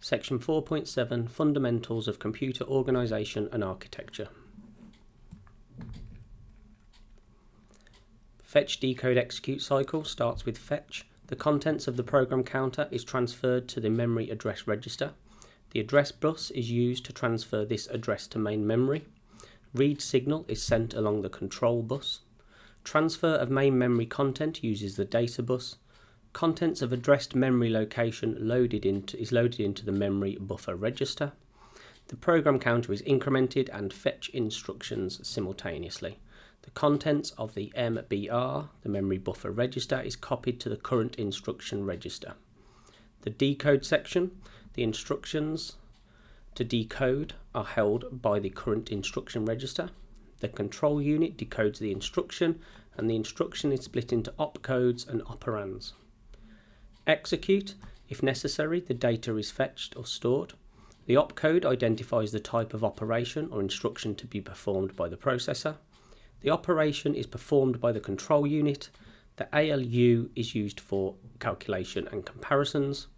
Section 4.7 Fundamentals of Computer Organisation and Architecture. Fetch decode execute cycle starts with fetch. The contents of the program counter is transferred to the memory address register. The address bus is used to transfer this address to main memory. Read signal is sent along the control bus. Transfer of main memory content uses the data bus. Contents of addressed memory location is loaded into the memory buffer register. The program counter is incremented and fetch instructions simultaneously. The contents of the MBR, the memory buffer register, is copied to the current instruction register. The decode section, the instructions to decode are held by the current instruction register. The control unit decodes the instruction, and the instruction is split into opcodes and operands. Execute, if necessary, the data is fetched or stored. The opcode identifies the type of operation or instruction to be performed by the processor. The operation is performed by the control unit. The ALU is used for calculation and comparisons.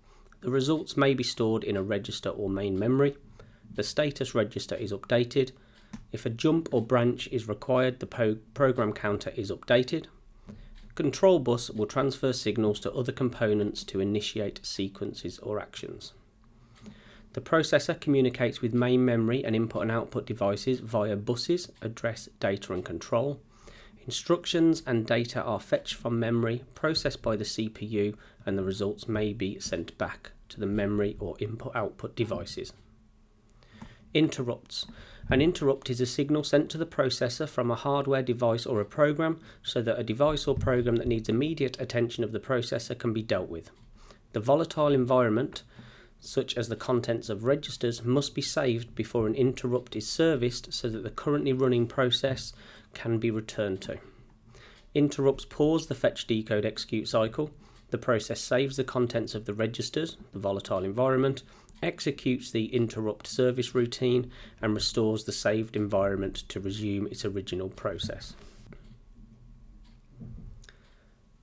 The results may be stored in a register or main memory. The status register is updated. If a jump or branch is required, the program counter is updated. Control bus will transfer signals to other components to initiate sequences or actions. The processor communicates with main memory and input and output devices via buses, address, data and control. Instructions and data are fetched from memory, processed by the CPU, and the results may be sent back to the memory or input-output devices. Interrupts. An interrupt is a signal sent to the processor from a hardware device or a program so that a device or program that needs immediate attention of the processor can be dealt with. The volatile environment, such as the contents of registers, must be saved before an interrupt is serviced so that the currently running process can be returned to. Interrupts pause the fetch decode execute cycle. The process saves the contents of the registers, the volatile environment, executes the interrupt service routine, and restores the saved environment to resume its original process.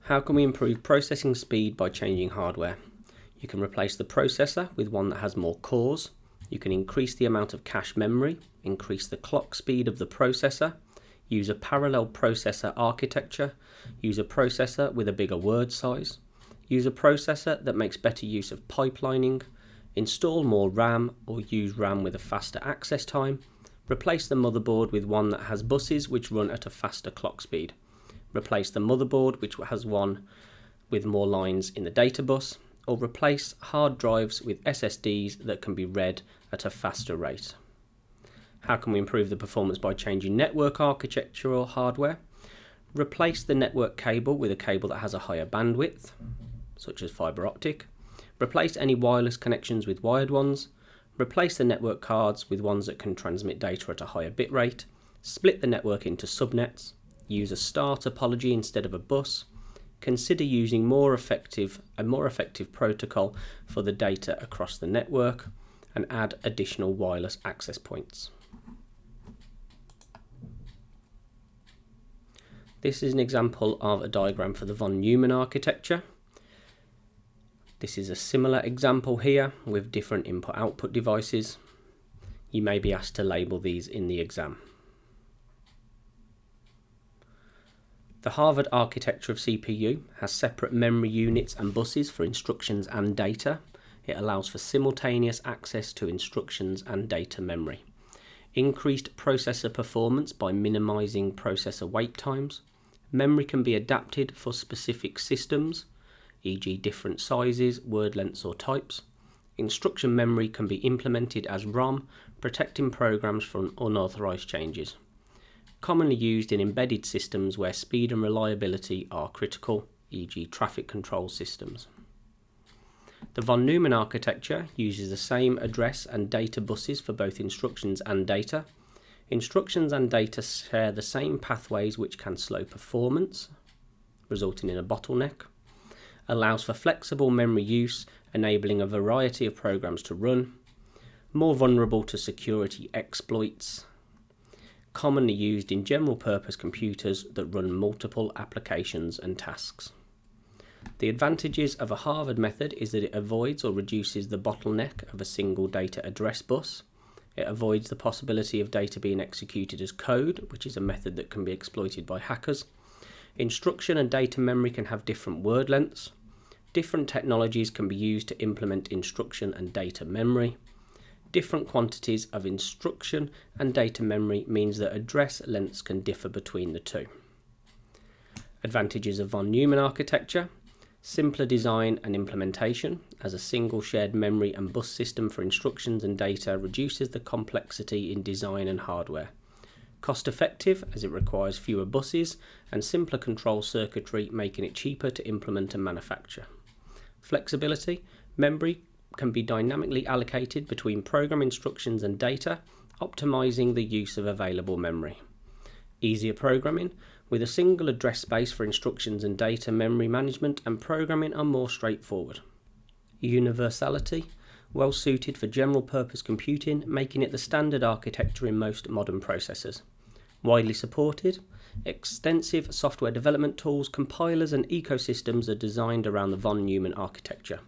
How can we improve processing speed by changing hardware? You can replace the processor with one that has more cores. You can increase the amount of cache memory, increase the clock speed of the processor, use a parallel processor architecture, use a processor with a bigger word size, use a processor that makes better use of pipelining, install more RAM or use RAM with a faster access time, replace the motherboard with one that has buses which run at a faster clock speed, replace the motherboard which has one with more lines in the data bus, or replace hard drives with SSDs that can be read at a faster rate. How can we improve the performance by changing network architecture or hardware? Replace the network cable with a cable that has a higher bandwidth, such as fiber optic. Replace any wireless connections with wired ones. Replace the network cards with ones that can transmit data at a higher bit rate. Split the network into subnets. Use a star topology instead of a bus. Consider using a more effective protocol for the data across the network, and add additional wireless access points. This is an example of a diagram for the von Neumann architecture. This is a similar example here with different input-output devices. You may be asked to label these in the exam. The Harvard architecture of CPU has separate memory units and buses for instructions and data. It allows for simultaneous access to instructions and data memory. Increased processor performance by minimizing processor wait times. Memory can be adapted for specific systems, e.g. different sizes, word lengths or types. Instruction memory can be implemented as ROM, protecting programs from unauthorized changes. Commonly used in embedded systems where speed and reliability are critical, e.g. traffic control systems. The von Neumann architecture uses the same address and data buses for both instructions and data. Instructions and data share the same pathways, which can slow performance, resulting in a bottleneck. Allows for flexible memory use, enabling a variety of programs to run. More vulnerable to security exploits. Commonly used in general purpose computers that run multiple applications and tasks. The advantages of a Harvard method is that it avoids or reduces the bottleneck of a single data address bus. It avoids the possibility of data being executed as code, which is a method that can be exploited by hackers. Instruction and data memory can have different word lengths. Different technologies can be used to implement instruction and data memory. Different quantities of instruction and data memory means that address lengths can differ between the two. Advantages of von Neumann architecture: simpler design and implementation, as a single shared memory and bus system for instructions and data reduces the complexity in design and hardware. Cost effective, as it requires fewer buses and simpler control circuitry, making it cheaper to implement and manufacture. Flexibility: memory can be dynamically allocated between program instructions and data, optimizing the use of available memory. Easier programming: with a single address space for instructions and data, memory management and programming are more straightforward. Universality: well suited for general purpose computing, making it the standard architecture in most modern processors. Widely supported: extensive software development tools, compilers and ecosystems are designed around the von Neumann architecture.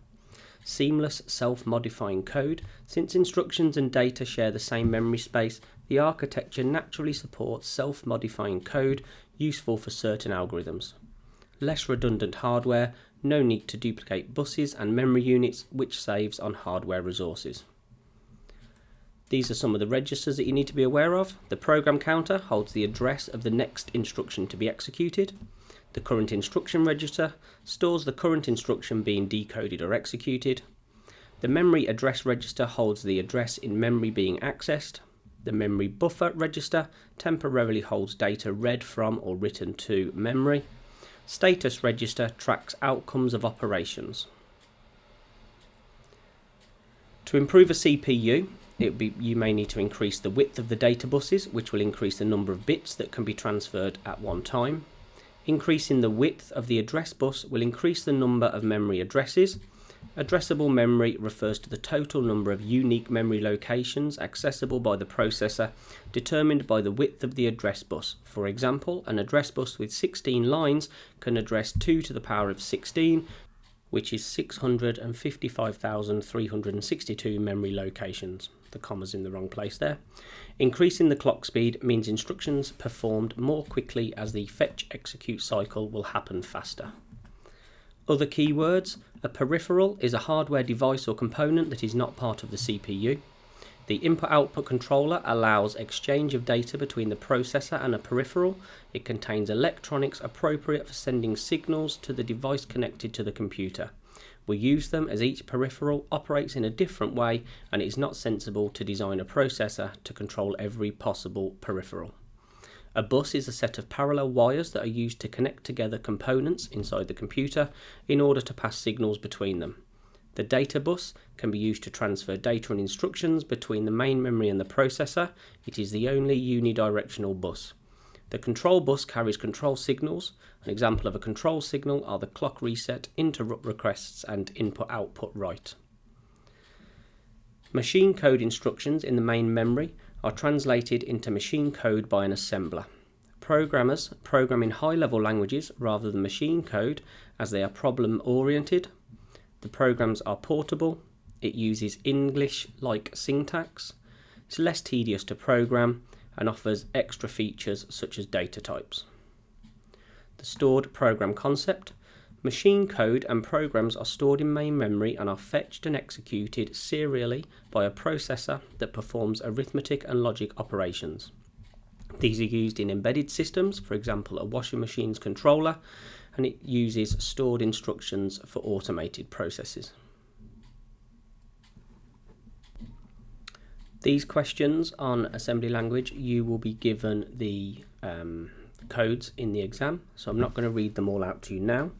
Seamless self-modifying code: since instructions and data share the same memory space, the architecture naturally supports self-modifying code useful for certain algorithms. Less redundant hardware: no need to duplicate buses and memory units, which saves on hardware resources. These are some of the registers that you need to be aware of. The program counter holds the address of the next instruction to be executed. The current instruction register stores the current instruction being decoded or executed. The memory address register holds the address in memory being accessed. The memory buffer register temporarily holds data read from or written to memory. Status register tracks outcomes of operations. To improve a CPU, you may need to increase the width of the data buses, which will increase the number of bits that can be transferred at one time. Increasing the width of the address bus will increase the number of memory addresses. Addressable memory refers to the total number of unique memory locations accessible by the processor, determined by the width of the address bus. For example, an address bus with 16 lines can address 2 to the power of 16, which is 655,362 memory locations. The comma's in the wrong place there. Increasing the clock speed means instructions performed more quickly, as the fetch execute cycle will happen faster. Other keywords: a peripheral is a hardware device or component that is not part of the CPU. The input-output controller allows exchange of data between the processor and a peripheral. It contains electronics appropriate for sending signals to the device connected to the computer. We use them as each peripheral operates in a different way, and it is not sensible to design a processor to control every possible peripheral. A bus is a set of parallel wires that are used to connect together components inside the computer in order to pass signals between them. The data bus can be used to transfer data and instructions between the main memory and the processor. It is the only unidirectional bus. The control bus carries control signals. An example of a control signal are the clock reset, interrupt requests, and input-output write. Machine code instructions in the main memory are translated into machine code by an assembler. Programmers program in high-level languages rather than machine code, as they are problem-oriented. The programs are portable. It uses English-like syntax. It's less tedious to program and offers extra features such as data types. The stored program concept: machine code and programs are stored in main memory and are fetched and executed serially by a processor that performs arithmetic and logic operations. These are used in embedded systems, for example a washing machine's controller, and it uses stored instructions for automated processes. These questions on assembly language, you will be given the codes in the exam, so I'm not going to read them all out to you now.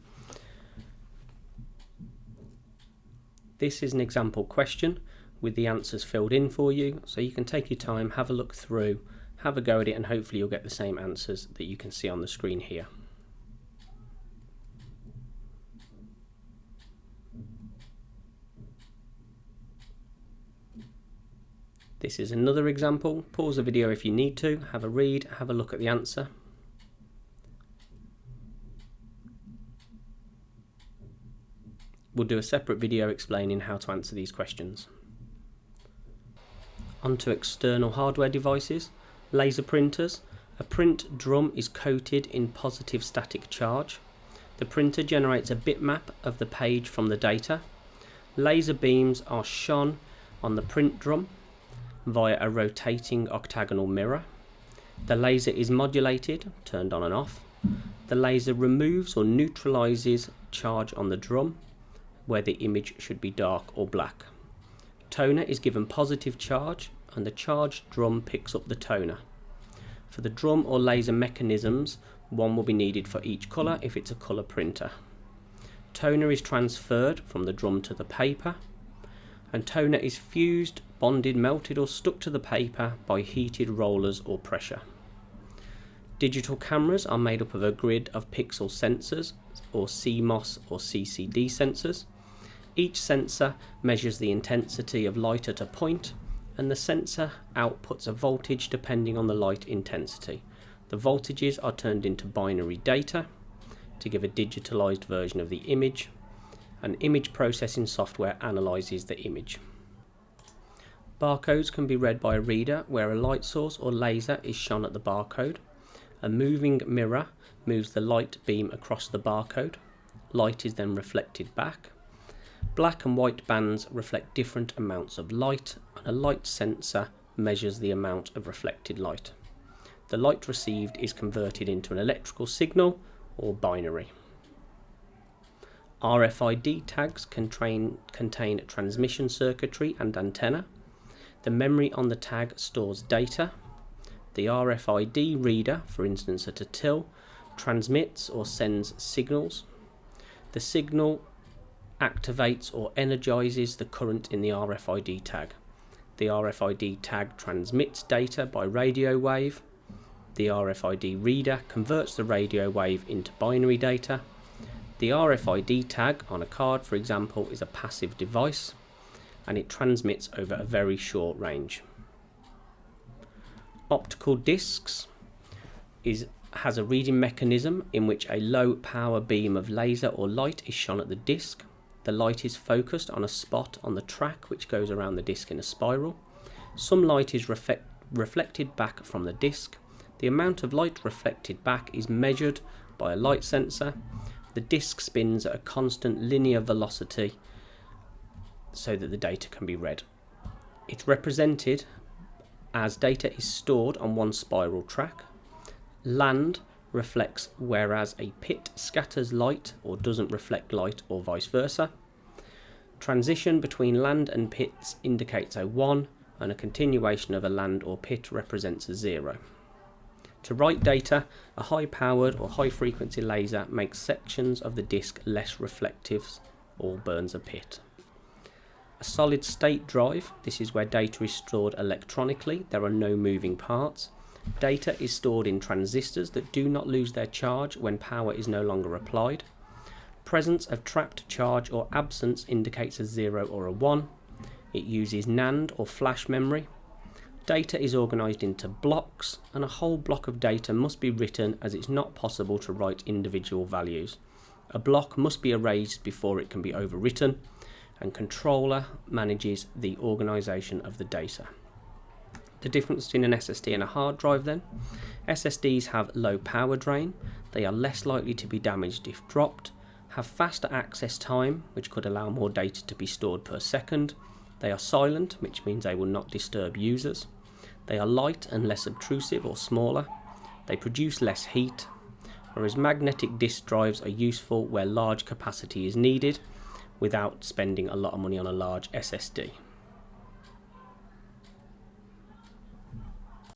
This is an example question with the answers filled in for you, so you can take your time, have a look through, have a go at it, and hopefully you'll get the same answers that you can see on the screen here. This is another example. Pause the video if you need to, have a read, have a look at the answer. We'll do a separate video explaining how to answer these questions. Onto external hardware devices. Laser printers. A print drum is coated in positive static charge. The printer generates a bitmap of the page from the data. Laser beams are shone on the print drum via a rotating octagonal mirror. The laser is modulated, turned on and off. The laser removes or neutralizes charge on the drum, where the image should be dark or black. Toner is given positive charge, and the charged drum picks up the toner. For the drum or laser mechanisms, one will be needed for each colour if it's a colour printer. Toner is transferred from the drum to the paper, and toner is fused, bonded, melted or stuck to the paper by heated rollers or pressure. Digital cameras are made up of a grid of pixel sensors, or CMOS or CCD sensors. Each sensor measures the intensity of light at a point, and the sensor outputs a voltage depending on the light intensity. The voltages are turned into binary data to give a digitalized version of the image. An image processing software analyzes the image. Barcodes can be read by a reader where a light source or laser is shone at the barcode. A moving mirror moves the light beam across the barcode. Light is then reflected back. Black and white bands reflect different amounts of light, and a light sensor measures the amount of reflected light. The light received is converted into an electrical signal or binary. RFID tags contain transmission circuitry and antenna. The memory on the tag stores data. The RFID reader, for instance at a till, transmits or sends signals. The signal activates or energizes the current in the RFID tag. The RFID tag transmits data by radio wave. The RFID reader converts the radio wave into binary data. The RFID tag on a card, for example, is a passive device, and it transmits over a very short range. Optical discs has a reading mechanism in which a low power beam of laser or light is shone at the disc. The light is focused on a spot on the track which goes around the disc in a spiral. Some light is reflected back from the disc. The amount of light reflected back is measured by a light sensor. The disc spins at a constant linear velocity so that the data can be read. It's represented as data is stored on one spiral track. Land reflects whereas a pit scatters light or doesn't reflect light, or vice versa. Transition between land and pits indicates a 1, and a continuation of a land or pit represents a 0. To write data, a high-powered or high-frequency laser makes sections of the disk less reflective or burns a pit. A solid-state drive, this is where data is stored electronically. There are no moving parts. Data is stored in transistors that do not lose their charge when power is no longer applied. Presence of trapped charge or absence indicates a 0 or a 1. It uses NAND or flash memory. Data is organised into blocks, and a whole block of data must be written as it's not possible to write individual values. A block must be erased before it can be overwritten, and controller manages the organisation of the data. The difference between an SSD and a hard drive then. SSDs have low power drain. They are less likely to be damaged if dropped, have faster access time, which could allow more data to be stored per second. They are silent, which means they will not disturb users. They are light and less obtrusive or smaller. They produce less heat, whereas magnetic disk drives are useful where large capacity is needed without spending a lot of money on a large SSD.